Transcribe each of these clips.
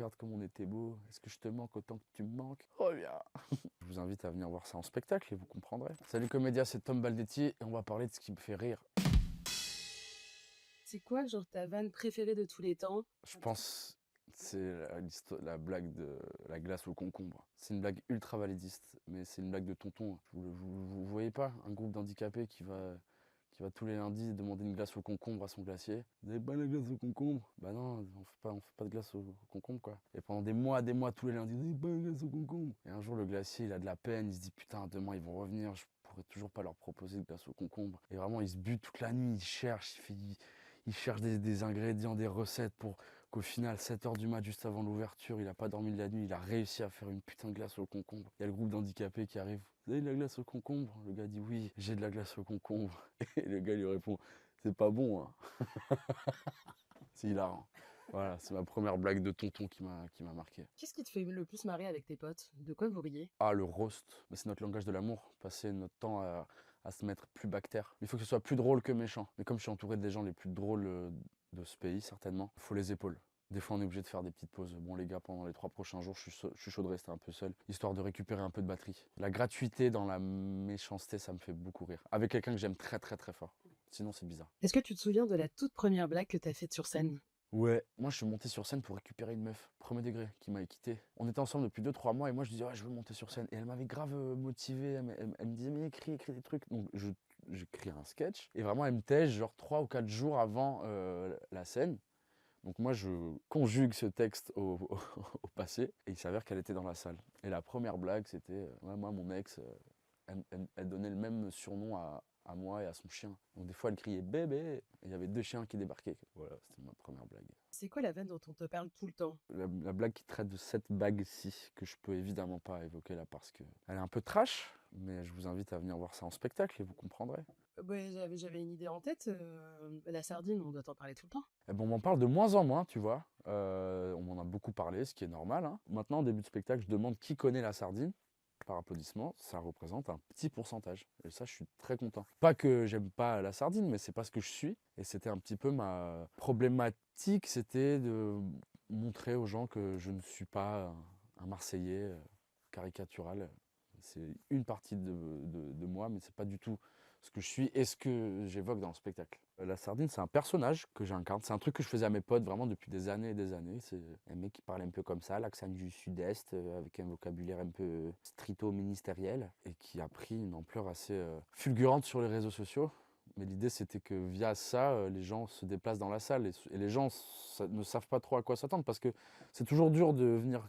regarde comme on était beau. Est-ce que je te manque autant que tu me manques? Reviens. Je vous invite à venir voir ça en spectacle et vous comprendrez. Salut Comédia, c'est Tom Baldetti et on va parler de ce qui me fait rire. C'est quoi, genre, ta vanne préférée de tous les temps? Je pense c'est la blague de la glace au concombre. C'est une blague ultra validiste, mais c'est une blague de tonton. Vous voyez pas un groupe d'handicapés qui va tous les lundis demander une glace au concombre à son glacier. Vous avez pas la glace au concombre? Bah non, on fait pas de glace au concombre quoi. Et pendant des mois, tous les lundis, vous avez pas la glace au concombre? Et un jour, le glacier, il a de la peine, il se dit putain, demain ils vont revenir, je pourrais toujours pas leur proposer de glace au concombre. Et vraiment, il se bute toute la nuit, il cherche, il cherche des ingrédients, des recettes pour qu'au final, 7h du mat, juste avant l'ouverture, il a pas dormi de la nuit, il a réussi à faire une putain de glace au concombre. Il y a le groupe d'handicapés qui arrive. Vous avez de la glace au concombre? Le gars dit oui, j'ai de la glace au concombre. Et le gars lui répond, c'est pas bon, hein. C'est hilarant. Voilà, c'est ma première blague de tonton qui m'a marqué. Qu'est-ce qui te fait le plus marrer avec tes potes? De quoi vous riez? Ah, le roast, bah, c'est notre langage de l'amour. Passer notre temps à se mettre plus bactère. Il faut que ce soit plus drôle que méchant. Mais comme je suis entouré des gens les plus drôles de ce pays, certainement, il faut les épaules. Des fois, on est obligé de faire des petites pauses. Bon, les gars, pendant les 3 prochains jours, je suis chaud de rester un peu seul, histoire de récupérer un peu de batterie. La gratuité dans la méchanceté, ça me fait beaucoup rire. Avec quelqu'un que j'aime très, très, très fort. Sinon, c'est bizarre. Est-ce que tu te souviens de la toute première blague que t'as faite sur scène? Ouais, moi je suis monté sur scène pour récupérer une meuf, premier degré, qui m'avait quitté. On était ensemble depuis 2 3 mois et moi je disais ouais je veux monter sur scène. Et elle m'avait grave motivé, elle me disait mais écris des trucs. Donc j'écris un sketch et vraiment elle me tège genre 3 ou 4 jours avant la scène. Donc moi je conjugue ce texte au passé et il s'avère qu'elle était dans la salle. Et la première blague c'était ouais, moi mon ex, elle donnait le même surnom à moi et à son chien. Donc des fois elle criait bébé et il y avait 2 chiens qui débarquaient. Voilà, c'était ma première blague. C'est quoi la vanne dont on te parle tout le temps? La blague qui traite de cette bague-ci, que je peux évidemment pas évoquer là parce que elle est un peu trash, mais je vous invite à venir voir ça en spectacle et vous comprendrez. Ouais, j'avais une idée en tête. La sardine, on doit t'en parler tout le temps. Eh ben, on m'en parle de moins en moins, tu vois. On m'en a beaucoup parlé, ce qui est normal, hein. Maintenant, en début de spectacle, je demande qui connaît la sardine. Par applaudissement, ça représente un petit pourcentage. Et ça, je suis très content. Pas que j'aime pas la sardine, mais c'est pas ce que je suis. Et c'était un petit peu ma problématique, c'était de montrer aux gens que je ne suis pas un Marseillais caricatural. C'est une partie de moi, mais c'est pas du tout ce que je suis et ce que j'évoque dans le spectacle. La sardine, c'est un personnage que j'incarne. C'est un truc que je faisais à mes potes vraiment depuis des années et des années. C'est un mec qui parle un peu comme ça, l'accent du sud-est, avec un vocabulaire un peu strito-ministériel, et qui a pris une ampleur assez fulgurante sur les réseaux sociaux. Mais l'idée, c'était que via ça, les gens se déplacent dans la salle et les gens ne savent pas trop à quoi s'attendre parce que c'est toujours dur de venir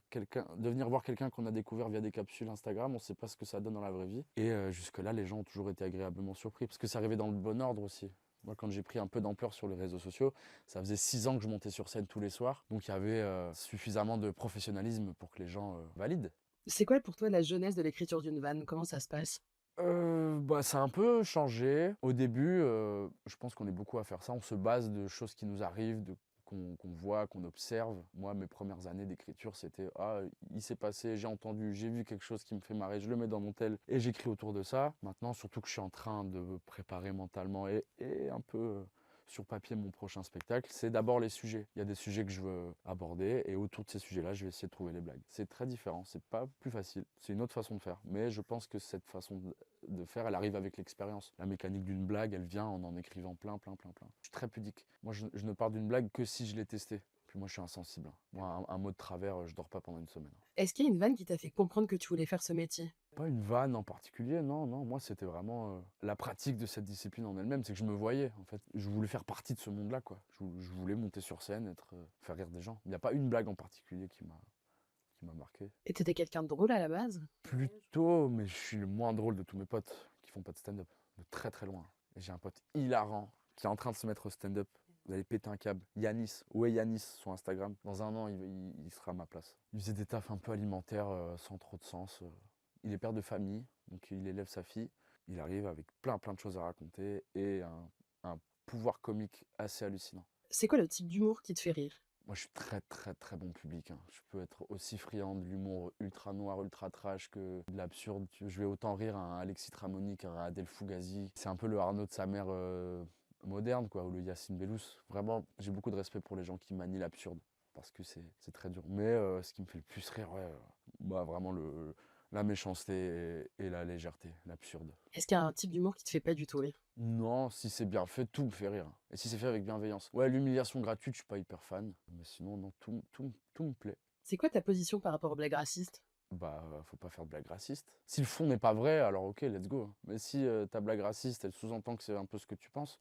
voir quelqu'un qu'on a découvert via des capsules Instagram. On ne sait pas ce que ça donne dans la vraie vie. Et jusque-là, les gens ont toujours été agréablement surpris parce que ça arrivait dans le bon ordre aussi. Moi, quand j'ai pris un peu d'ampleur sur les réseaux sociaux, ça faisait 6 ans que je montais sur scène tous les soirs. Donc il y avait suffisamment de professionnalisme pour que les gens valident. C'est quoi pour toi la jeunesse de l'écriture d'une vanne? Comment ça se passe? Bah, ça a un peu changé. Au début, je pense qu'on est beaucoup à faire ça. On se base de choses qui nous arrivent, qu'on voit, qu'on observe. Moi, mes premières années d'écriture, c'était ah, il s'est passé, j'ai entendu, j'ai vu quelque chose qui me fait marrer, je le mets dans mon tel et j'écris autour de ça. Maintenant, surtout que je suis en train de préparer mentalement et un peu sur papier mon prochain spectacle, c'est d'abord les sujets. Il y a des sujets que je veux aborder et autour de ces sujets-là, je vais essayer de trouver les blagues. C'est très différent, c'est pas plus facile, c'est une autre façon de faire. Mais je pense que cette façon de faire, elle arrive avec l'expérience. La mécanique d'une blague, elle vient en écrivant plein, plein, plein, plein. Je suis très pudique. Moi, je ne pars d'une blague que si je l'ai testée. Puis moi, je suis insensible. Moi, un mot de travers, je dors pas pendant une semaine. Est-ce qu'il y a une vanne qui t'a fait comprendre que tu voulais faire ce métier? Pas une vanne en particulier, non, non. Moi, c'était vraiment la pratique de cette discipline en elle-même. C'est que je me voyais, en fait. Je voulais faire partie de ce monde-là, quoi. Je voulais monter sur scène, faire rire des gens. Il n'y a pas une blague en particulier qui m'a marqué. Et t'étais quelqu'un de drôle à la base? Plutôt, mais je suis le moins drôle de tous mes potes qui font pas de stand-up. De très très loin. Et j'ai un pote hilarant qui est en train de se mettre au stand-up. Vous allez péter un câble. Yanis, ouais Yanis sur Instagram. Dans un an, il sera à ma place. Il faisait des tafs un peu alimentaires sans trop de sens. Il est père de famille, donc il élève sa fille. Il arrive avec plein plein de choses à raconter et un pouvoir comique assez hallucinant. C'est quoi le type d'humour qui te fait rire? Moi, je suis très très très bon public, hein. Je peux être aussi friand de l'humour ultra noir, ultra trash que de l'absurde. Je vais autant rire à un Alexis Tramoni qu'à un Adèle Fugazi. C'est un peu le Arnaud de sa mère moderne, quoi, ou le Yacine Bellous. Vraiment, j'ai beaucoup de respect pour les gens qui manient l'absurde. parce que c'est très dur. Mais ce qui me fait le plus rire, ouais, bah, vraiment la méchanceté et la légèreté, l'absurde. Est-ce qu'il y a un type d'humour qui te fait pas du tout rire? Non, si c'est bien fait, tout me fait rire. Et si c'est fait avec bienveillance. Ouais, l'humiliation gratuite, je suis pas hyper fan. Mais sinon, non, tout me plaît. C'est quoi ta position par rapport aux blagues racistes? Bah, faut pas faire de blagues racistes. Si le fond n'est pas vrai, alors ok, let's go. Mais si ta blague raciste, elle sous-entend que c'est un peu ce que tu penses,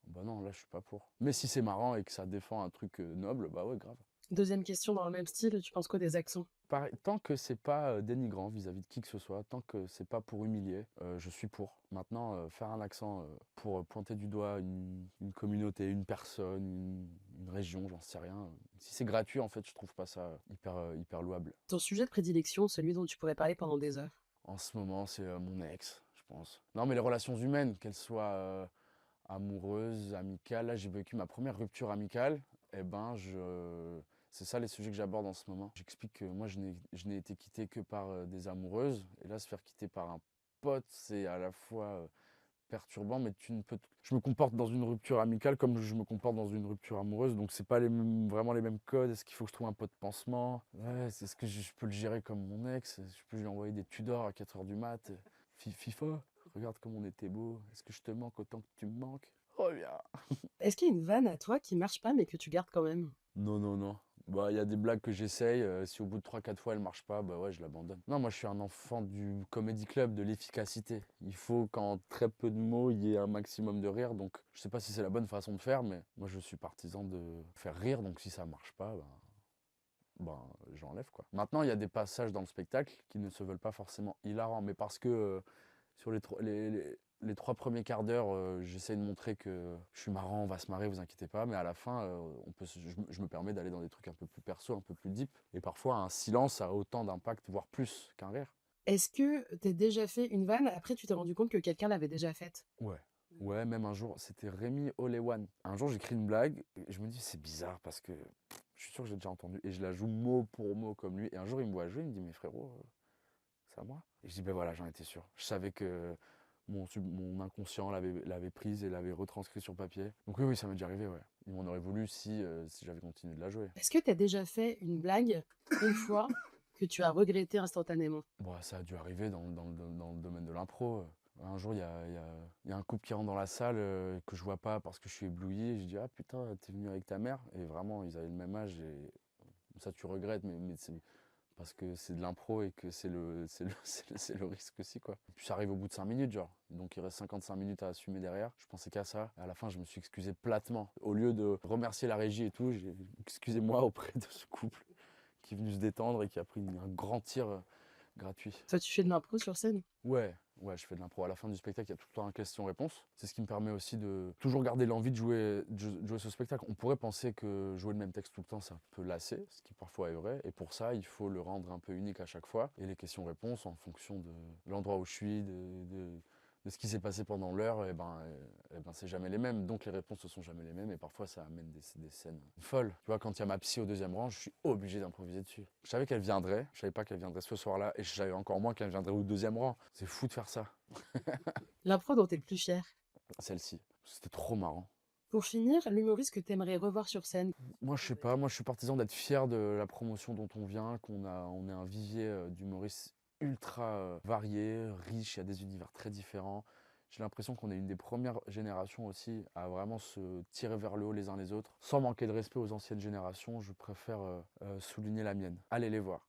bah non, là, je suis pas pour. Mais si c'est marrant et que ça défend un truc noble, bah ouais, grave. Deuxième question dans le même style, tu penses quoi des accents? Pareil, tant que c'est pas dénigrant vis-à-vis de qui que ce soit, tant que c'est pas pour humilier, je suis pour. Maintenant, faire un accent pour pointer du doigt une communauté, une personne, une région, j'en sais rien. Si c'est gratuit, en fait, je trouve pas ça hyper louable. Ton sujet de prédilection, celui dont tu pourrais parler pendant des heures? En ce moment, c'est mon ex, je pense. Non, mais les relations humaines, qu'elles soient amoureuses, amicales. Là, j'ai vécu ma première rupture amicale. Eh ben, c'est ça les sujets que j'aborde en ce moment. J'explique que moi, je n'ai été quitté que par des amoureuses. Et là, se faire quitter par un pote, c'est à la fois perturbant, mais je me comporte dans une rupture amicale comme je me comporte dans une rupture amoureuse. Donc, c'est pas vraiment les mêmes codes. Est-ce qu'il faut que je trouve un pote pansement? Ouais, c'est ce que je peux le gérer comme mon ex. Je peux lui envoyer des Tudors à 4 h du mat. FIFA, regarde comme on était beau. Est-ce que je te manque autant que tu me manques? Reviens. Est-ce qu'il y a une vanne à toi qui marche pas mais que tu gardes quand même? Non, non, non. Bah, il y a des blagues que j'essaye. Si au bout de 3 4 fois elles marchent pas, bah ouais, je l'abandonne. Non, moi je suis un enfant du comedy club, de l'efficacité. Il faut qu'en très peu de mots, il y ait un maximum de rire. Donc, je sais pas si c'est la bonne façon de faire, mais moi je suis partisan de faire rire. Donc, si ça marche pas, j'enlève quoi. Maintenant, il y a des passages dans le spectacle qui ne se veulent pas forcément hilarants, mais parce que sur les 3 premiers quarts d'heure, j'essaie de montrer que je suis marrant, on va se marrer, vous inquiétez pas, mais à la fin, je me permets d'aller dans des trucs un peu plus perso, un peu plus deep, et parfois un silence a autant d'impact, voire plus qu'un rire. Est-ce que t'as déjà fait une vanne, après tu t'es rendu compte que quelqu'un l'avait déjà faite? Ouais. Ouais, même un jour, c'était Rémi Olewan. Un jour, j'écris une blague, et je me dis, c'est bizarre parce que je suis sûr que j'ai déjà entendu, et je la joue mot pour mot comme lui. Et un jour, il me voit jouer, il me dit, mais frérot, c'est à moi. Et je dis, ben voilà, j'en étais sûr. Je savais que mon inconscient l'avait prise et l'avait retranscrit sur papier. Donc oui, ça m'est déjà arrivé, ouais. Il m'en aurait voulu si j'avais continué de la jouer. Est-ce que t'as déjà fait une blague une fois que tu as regretté instantanément? Bon, ça a dû arriver dans le domaine de l'impro. Un jour, il y a un couple qui rentre dans la salle que je vois pas parce que je suis ébloui. Et je dis, ah putain, t'es venu avec ta mère? Et vraiment, ils avaient le même âge. Et ça, tu regrettes, mais c'est parce que c'est de l'impro et que c'est le risque aussi, quoi. Et puis ça arrive au bout de 5 minutes, genre. Donc il reste 55 minutes à assumer derrière. Je pensais qu'à ça. À la fin, je me suis excusé platement. Au lieu de remercier la régie et tout, j'ai excusez-moi auprès de ce couple qui est venu se détendre et qui a pris un grand tir gratuit. Toi, tu fais de l'impro sur scène? Ouais, je fais de l'impro. À la fin du spectacle, il y a tout le temps un question-réponse. C'est ce qui me permet aussi de toujours garder l'envie de jouer ce spectacle. On pourrait penser que jouer le même texte tout le temps, ça peut lasser, ce qui parfois est vrai. Et pour ça, il faut le rendre un peu unique à chaque fois. Et les questions-réponses, en fonction de l'endroit où je suis, de ce qui s'est passé pendant l'heure, c'est jamais les mêmes. Donc les réponses ne sont jamais les mêmes. Et parfois, ça amène des scènes folles. Tu vois, quand il y a ma psy au deuxième rang, je suis obligé d'improviser dessus. Je savais qu'elle viendrait. Je savais pas qu'elle viendrait ce soir-là. Et je savais encore moins qu'elle viendrait au deuxième rang. C'est fou de faire ça. L'impro dont t'es le plus fier? Celle-ci. C'était trop marrant. Pour finir, l'humoriste que t'aimerais revoir sur scène? Moi, je sais pas. Moi, je suis partisan d'être fier de la promotion dont on vient, on est un vivier d'humoristes ultra varié, riche, il y a des univers très différents. J'ai l'impression qu'on est une des premières générations aussi à vraiment se tirer vers le haut les uns les autres. Sans manquer de respect aux anciennes générations, je préfère souligner la mienne. Allez les voir.